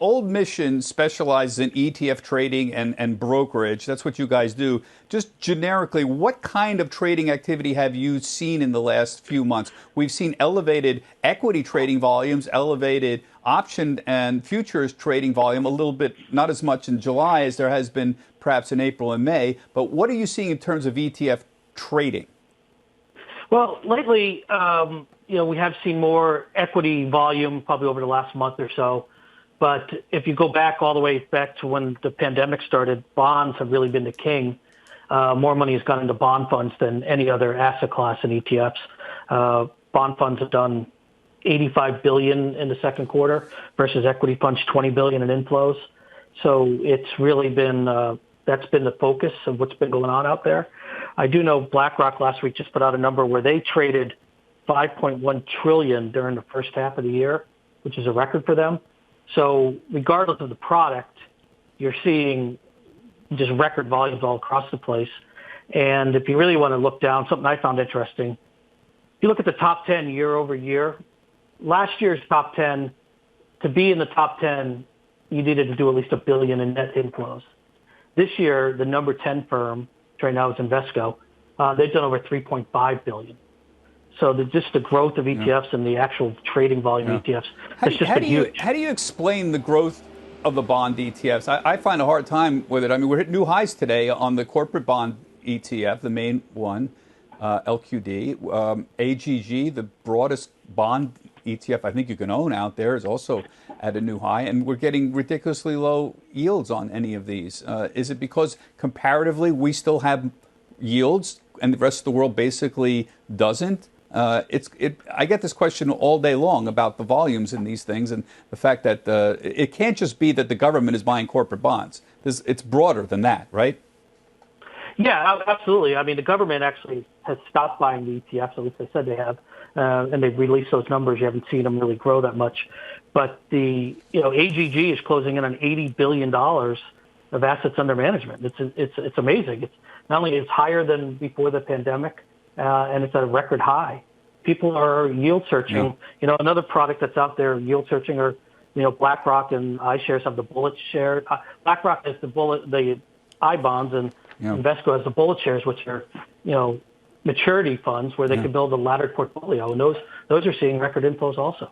Old Mission specializes in ETF trading and brokerage. That's what you guys do. Just generically, what kind of trading activity have you seen in the last few months? We've seen elevated equity trading volumes, elevated option and futures trading volume, a little bit, not as much in July as there has been perhaps in April and May. But what are you seeing in terms of ETF trading? Well, lately, we have seen more equity volume probably over the last month or so. But if you go back all the way back to when the pandemic started, bonds have really been the king. More money has gone into bond funds than any other asset class in ETFs. Bond funds have done $85 billion in the second quarter versus equity funds $20 billion in inflows. So it's really been that's been the focus of what's been going on out there. I do know BlackRock last week just put out a number where they traded $5.1 trillion during the first half of the year, which is a record for them. So regardless of the product, you're seeing just record volumes all across the place. And if you really want to look down, something I found interesting, if you look at the top 10 year over year, last year's top 10, to be in the top 10, you needed to do at least $1 billion in net inflows. This year, the number 10 firm, which right now is Invesco, they've done over $3.5 billion. So just the growth of ETFs and the actual trading volume of ETFs has just been huge. How do you explain the growth of the bond ETFs? I find a hard time with it. I mean, we're hitting new highs today on the corporate bond ETF, the main one, LQD. AGG, the broadest bond ETF I think you can own out there, is also at a new high, and we're getting ridiculously low yields on any of these. Is it because comparatively we still have yields and the rest of the world basically doesn't? I get this question all day long about the volumes in these things and the fact that it can't just be that the government is buying corporate bonds. It's broader than that, right? Yeah, absolutely. I mean, the government actually has stopped buying the ETFs, at least they said they have, and they've released those numbers. You haven't seen them really grow that much. But the AGG is closing in on $80 billion of assets under management. It's amazing. It's not only it's higher than before the pandemic, and it's at a record high. People are yield searching. Yeah. Another product that's out there yield searching are, BlackRock and iShares have the bullet share. BlackRock has the I bonds, and Invesco has the bullet shares, which are, maturity funds where they can build a laddered portfolio. And those are seeing record inflows also.